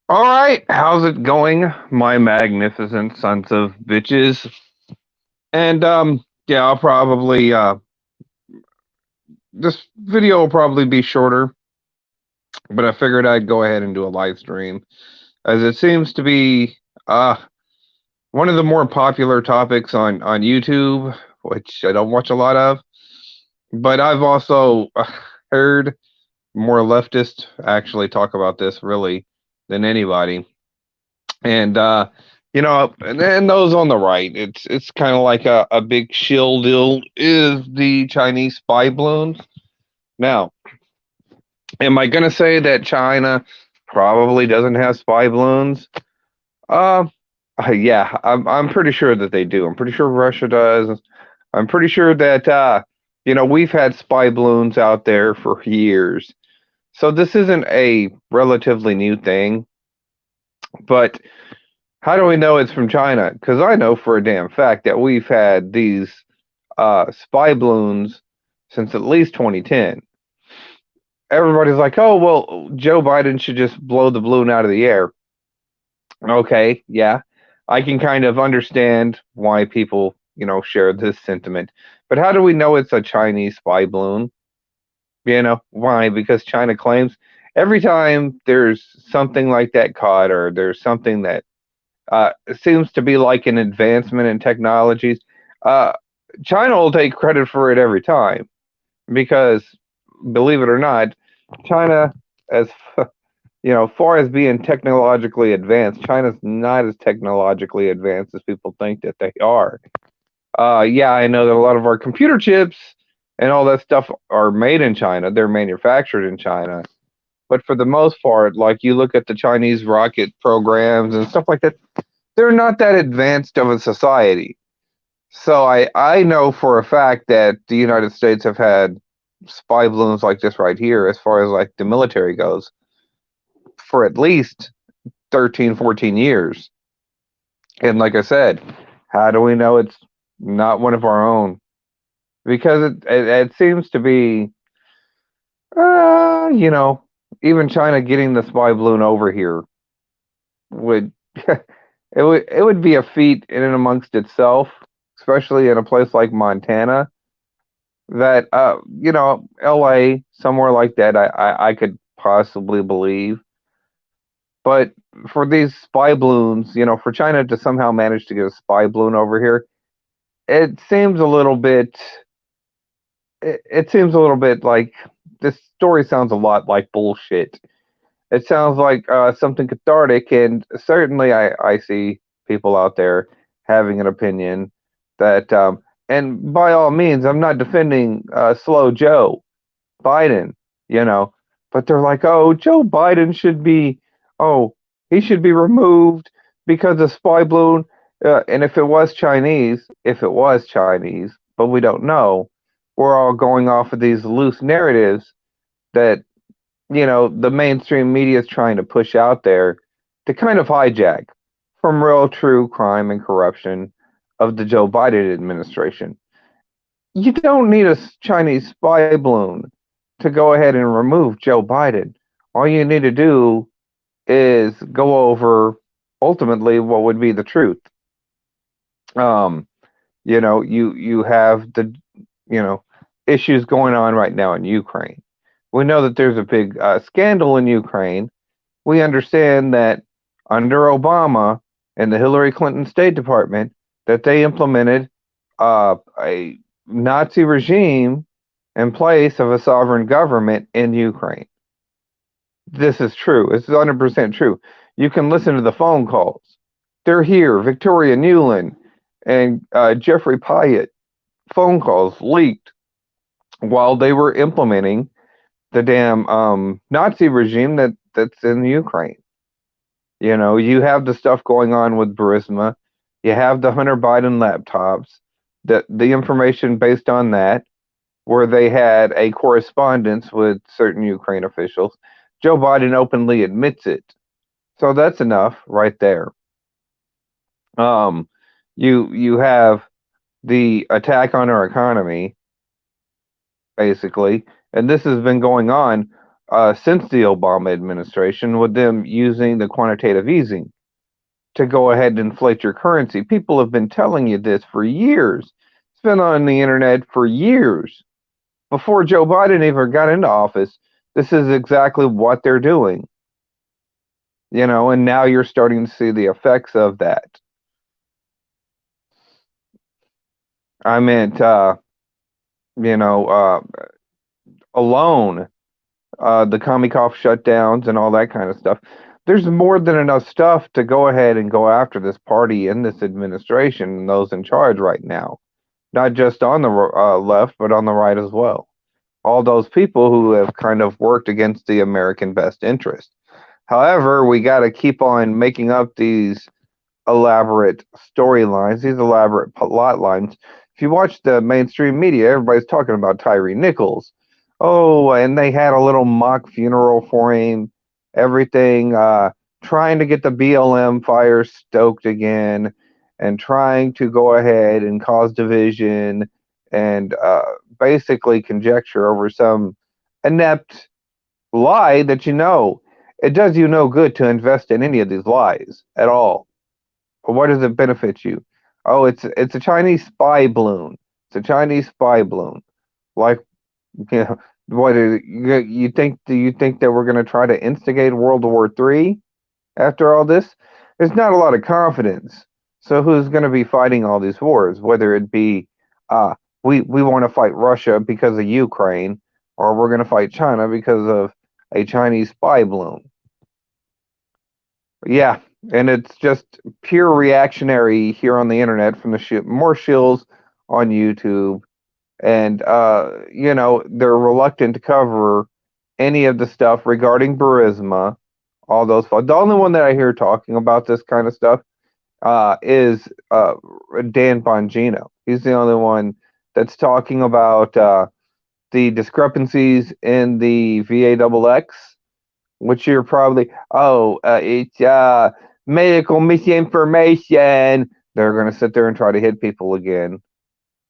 All right, how's it going, my magnificent sons of bitches? And yeah, I'll probably this video will probably be shorter, but I figured I'd go ahead and do a live stream as it seems to be uh one of the more popular topics on YouTube, which I don't watch a lot of, but I've also heard more leftists actually talk about this really than anybody. And and those on the right, it's kind of like a big shill deal is the Chinese spy balloons. Now, am I gonna say that China probably doesn't have spy balloons? Uh, yeah, I'm pretty sure that they do. I'm pretty sure Russia does. I'm pretty sure that we've had spy balloons out there for years. So this isn't a relatively new thing, but how do we know it's from China? Because I know for a damn fact that we've had these spy balloons since at least 2010. Everybody's like, oh, well, Joe Biden should just blow the balloon out of the air. Okay, yeah. I can kind of understand why people, share this sentiment. But how do we know it's a Chinese spy balloon? Why? Because China claims every time there's something like that caught or there's something that it seems to be like an advancement in technologies. Uh, China will take credit for it every time because, believe it or not, China, as far as being technologically advanced, China's not as technologically advanced as people think that they are. Yeah, I know that a lot of our computer chips and all that stuff are made in China. They're manufactured in China. But for the most part, like you look at the Chinese rocket programs and stuff like that, they're not that advanced of a society. So I know for a fact that the United States have had spy balloons like this right here, as far as like the military goes, for at least 13, 14 years. And like I said, how do we know it's not one of our own? Because it seems to be, uh, you know, even China getting the spy balloon over here would it would be a feat in and amongst itself, especially in a place like Montana. That LA, somewhere like that, I could possibly believe. But for these spy balloons, for China to somehow manage to get a spy balloon over here, it seems a little bit. It seems a little bit like this story sounds a lot like bullshit. It sounds like something cathartic, and certainly I see people out there having an opinion that, and by all means, I'm not defending Slow Joe Biden, you know, but they're like, oh, Joe Biden should be, oh, he should be removed because of spy balloon. And if it was Chinese, but we don't know, we're all going off of these loose narratives that the mainstream media is trying to push out there to kind of hijack from real true crime and corruption of the Joe Biden administration. You don't need a Chinese spy balloon to go ahead and remove Joe Biden. All you need to do is go over ultimately what would be the truth. Um, you have the you know issues going on right now in Ukraine. We know that there's a big scandal in Ukraine. We understand that under Obama and the Hillary Clinton State Department, that they implemented a Nazi regime in place of a sovereign government in Ukraine. This is true. It's 100% true. You can listen to the phone calls. They're here. Victoria Newland and Jeffrey Pyatt phone calls leaked while they were implementing the damn Nazi regime that's in Ukraine. You have the stuff going on with Burisma. You have the Hunter Biden laptops. The information based on that, where they had a correspondence with certain Ukraine officials. Joe Biden openly admits it. So that's enough right there. Um, you have the attack on our economy, basically, and this has been going on. since the Obama administration, with them using the quantitative easing to go ahead and inflate your currency. People have been telling you this for years. It's been on the internet for years. Before Joe Biden even got into office, this is exactly what they're doing. And now you're starting to see the effects of that. I meant, you know, uh, alone, the commie cough shutdowns and all that kind of stuff. There's more than enough stuff to go ahead and go after this party and this administration and those in charge right now. Not just on the left, but on the right as well. All those people who have kind of worked against the American best interest. However, we got to keep on making up these elaborate storylines, these elaborate plot lines. If you watch the mainstream media, everybody's talking about Tyree Nichols. Oh, and they had a little mock funeral for him, everything, trying to get the BLM fire stoked again, and trying to go ahead and cause division and basically conjecture over some inept lie that it does you no good to invest in any of these lies at all. What does it benefit you? Oh, it's a Chinese spy balloon. It's a Chinese spy balloon. Like, what is you think? Do you think that we're going to try to instigate World War III after all this? There's not a lot of confidence. So who's going to be fighting all these wars? Whether it be, we want to fight Russia because of Ukraine, or we're going to fight China because of a Chinese spy balloon. Yeah, and it's just pure reactionary here on the internet from the more shills on YouTube, and they're reluctant to cover any of the stuff regarding Burisma, all those. The only one that I hear talking about this kind of stuff is Dan Bongino. He's the only one that's talking about the discrepancies in the VAXX, which you're probably, it's medical misinformation. They're going to sit there and try to hit people again.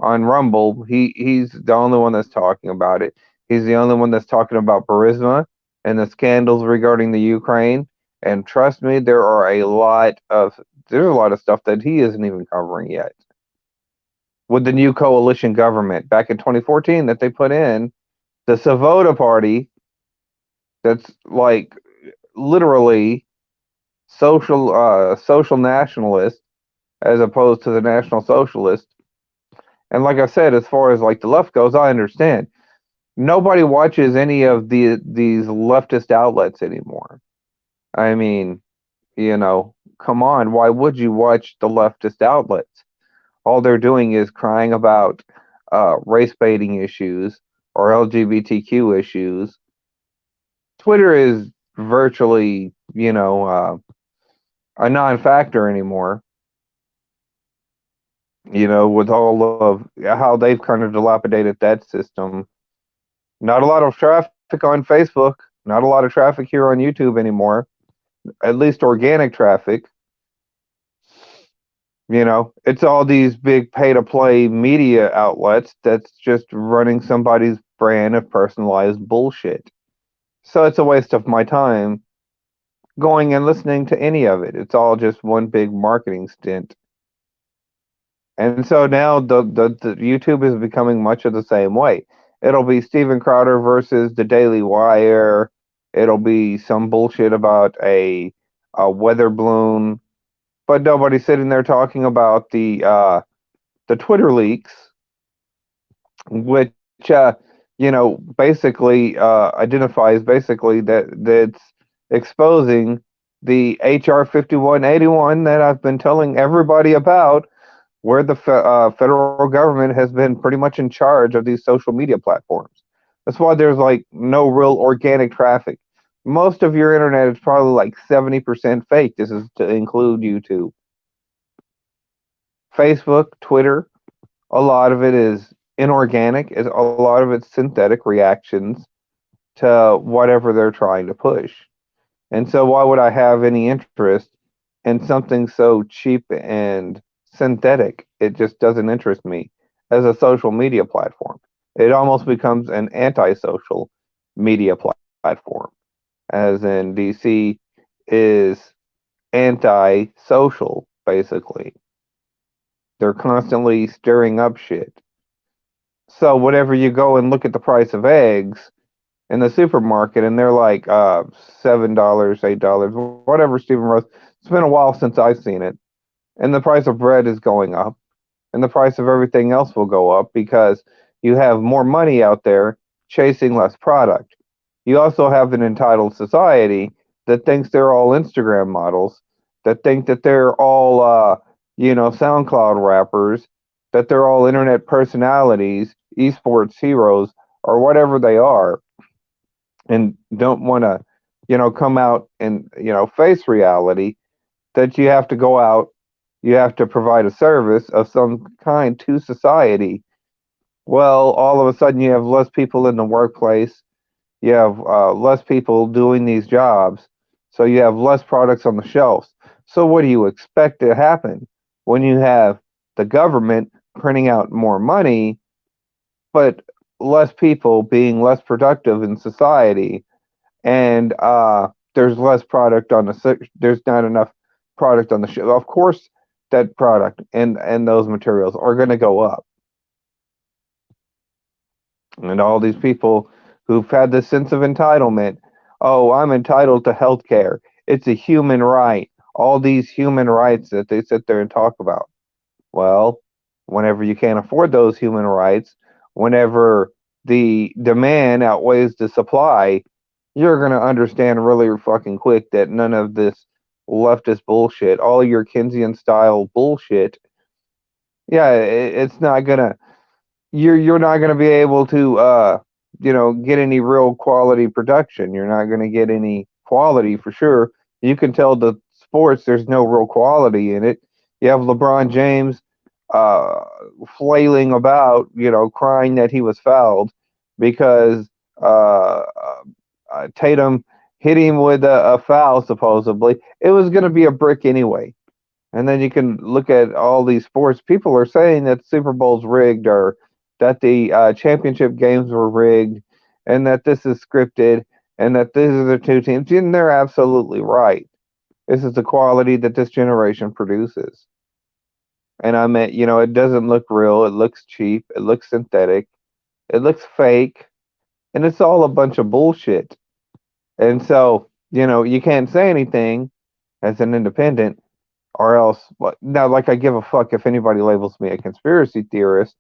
On Rumble, he's the only one that's talking about it. He's the only one that's talking about Burisma and the scandals regarding the Ukraine. And trust me, there's a lot of stuff that he isn't even covering yet. With the new coalition government back in 2014 that they put in, the Svoboda Party, that's like literally social nationalist as opposed to the National Socialist. And like I said, as far as like the left goes, I understand. Nobody watches any of these leftist outlets anymore. I mean, come on, why would you watch the leftist outlets? All they're doing is crying about race baiting issues or LGBTQ issues. Twitter is virtually, a non-factor anymore. With all of how they've kind of dilapidated that system. Not a lot of traffic on Facebook, not a lot of traffic here on YouTube anymore, at least organic traffic. It's all these big pay-to-play media outlets that's just running somebody's brand of personalized bullshit. So it's a waste of my time going and listening to any of it. It's all just one big marketing stint. And so now the YouTube is becoming much of the same way. It'll be Steven Crowder versus the Daily Wire. It'll be some bullshit about a weather balloon, but nobody's sitting there talking about the Twitter leaks, which basically identifies basically that's exposing the HR 5181 that I've been telling everybody about, where the federal government has been pretty much in charge of these social media platforms. That's why there's like no real organic traffic. Most of your internet is probably like 70% fake. This is to include YouTube. Facebook, Twitter, a lot of it is inorganic. A lot of it's synthetic reactions to whatever they're trying to push. And so why would I have any interest in something so cheap and synthetic? It just doesn't interest me as a social media platform. It almost becomes an anti-social media platform. platform, as in DC is anti-social, basically. They're constantly stirring up shit. So whenever you go and look at the price of eggs in the supermarket, and they're like $7, $8, whatever, Stephen Rose. It's been a while since I've seen it, and the price of bread is going up, and the price of everything else will go up because you have more money out there chasing less product. You also have an entitled society that thinks they're all Instagram models, that think that they're all, SoundCloud rappers, that they're all internet personalities, esports heroes, or whatever they are, and don't want to, come out and, face reality that you have to go out, you have to provide a service of some kind to society. Well, all of a sudden you have less people in the workplace, you have less people doing these jobs, so you have less products on the shelves. So what do you expect to happen when you have the government printing out more money, but less people being less productive in society, and there's less product on there's not enough product on the shelf. Of course, that product and those materials are going to go up, and all these people who've had this sense of entitlement. Oh, I'm entitled to health care. It's a human right. All these human rights that they sit there and talk about. Well, whenever you can't afford those human rights, whenever the demand outweighs the supply, you're going to understand really fucking quick that none of this leftist bullshit, all your Keynesian style bullshit, yeah, it's not going to, you're not going to be able to get any real quality production. You're not going to get any quality for sure. You can tell the sports there's no real quality in it. You have LeBron James uh flailing about, crying that he was fouled because Tatum hit him with a foul supposedly. It was going to be a brick anyway. And then you can look at all these sports. People are saying that Super Bowl's rigged, or that the championship games were rigged, and that this is scripted, and that these are the two teams. And they're absolutely right. This is the quality that this generation produces. And I meant, it doesn't look real. It looks cheap. It looks synthetic. It looks fake. And it's all a bunch of bullshit. And so, you can't say anything as an independent, or else, now, like, I give a fuck if anybody labels me a conspiracy theorist,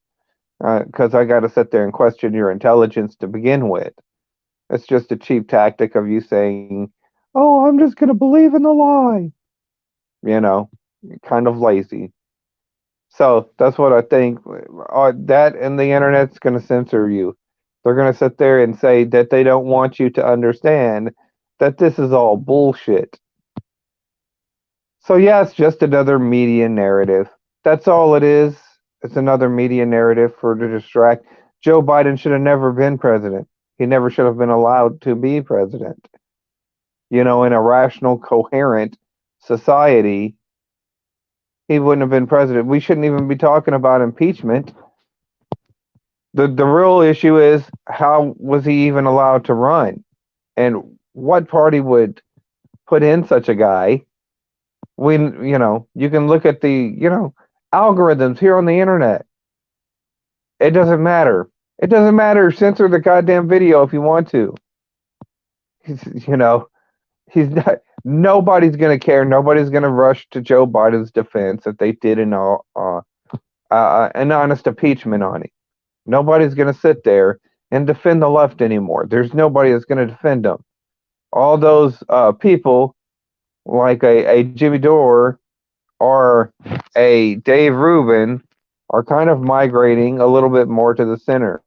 because I got to sit there and question your intelligence to begin with. It's just a cheap tactic of you saying, "Oh, I'm just going to believe in the lie." You know, kind of lazy. So that's what I think. That and the internet's going to censor you. They're going to sit there and say that they don't want you to understand that this is all bullshit. So yeah, it's just another media narrative. That's all it is. It's another media narrative for to distract. Joe Biden should have never been president. He never should have been allowed to be president. In a rational, coherent society, he wouldn't have been president. We shouldn't even be talking about impeachment. The real issue is, how was he even allowed to run? And what party would put in such a guy? You can look at the algorithms here on the internet. It doesn't matter. It doesn't matter. Censor the goddamn video if you want to. You know, he's not. Nobody's gonna care. Nobody's gonna rush to Joe Biden's defense if they did an honest impeachment on him. Nobody's gonna sit there and defend the left anymore. There's nobody that's gonna defend them. All those people like a Jimmy Dore or a Dave Rubin are kind of migrating a little bit more to the center,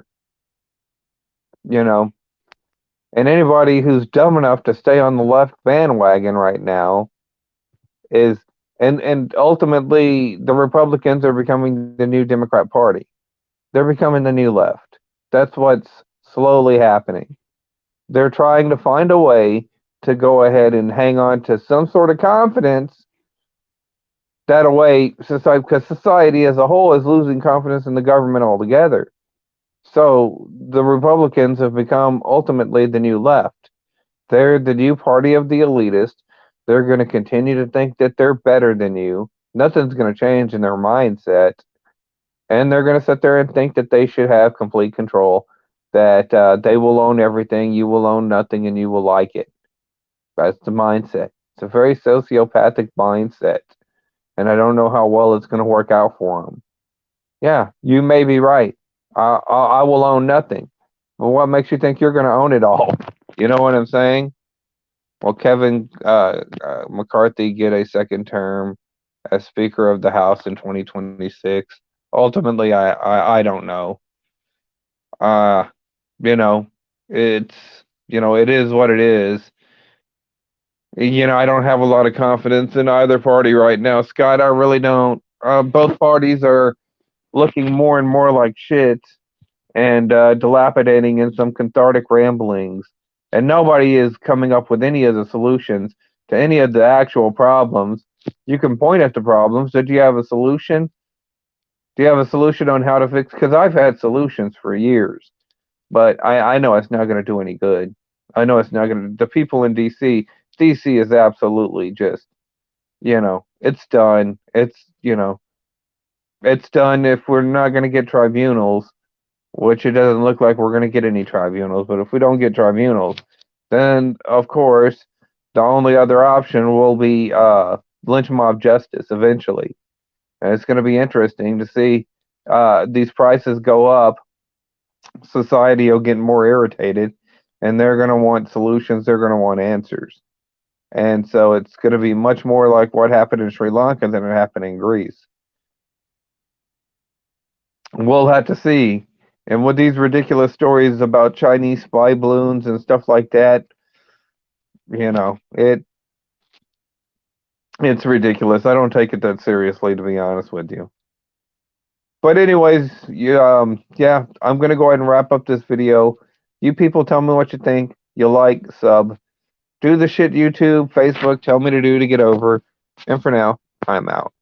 you know. And anybody who's dumb enough to stay on the left bandwagon right now is, and ultimately the Republicans are becoming the new Democrat Party. They're becoming the new left. That's what's slowly happening. They're trying to find a way to go ahead and hang on to some sort of confidence. That way, society, because society as a whole is losing confidence in the government altogether. So the Republicans have become ultimately the new left. They're the new party of the elitist. They're going to continue to think that they're better than you. Nothing's going to change in their mindset. And they're going to sit there and think that they should have complete control, that they will own everything, you will own nothing, and you will like it. That's the mindset. It's a very sociopathic mindset. And I don't know how well it's going to work out for them. Yeah, you may be right. I will own nothing. Well, what makes you think you're going to own it all? You know what I'm saying? Will Kevin McCarthy get a second term as Speaker of the House in 2026? Ultimately, I don't know. Uh, you know, it's, it is what it is. I don't have a lot of confidence in either party right now, Scott. I really don't. Both parties are looking more and more like shit and dilapidating in some cathartic ramblings. And nobody is coming up with any of the solutions to any of the actual problems. You can point at the problems. Did you have a solution? Do you have a solution on how to fix? Because I've had solutions for years, but I know it's not going to do any good. I know it's not going to. The people in DC is absolutely just, it's done. It's done. If we're not going to get tribunals, which it doesn't look like we're going to get any tribunals, but if we don't get tribunals, then of course the only other option will be lynch mob justice eventually. And it's going to be interesting to see these prices go up. Society will get more irritated, and they're going to want solutions. They're going to want answers. And so it's going to be much more like what happened in Sri Lanka than it happened in Greece. We'll have to see. And with these ridiculous stories about Chinese spy balloons and stuff like that, it's ridiculous. I don't take it that seriously, to be honest with you. But anyways, yeah, I'm gonna go ahead and wrap up this video. You people tell me what you think. You like, sub, do the shit YouTube, Facebook tell me to do to get over. And for now, I'm out.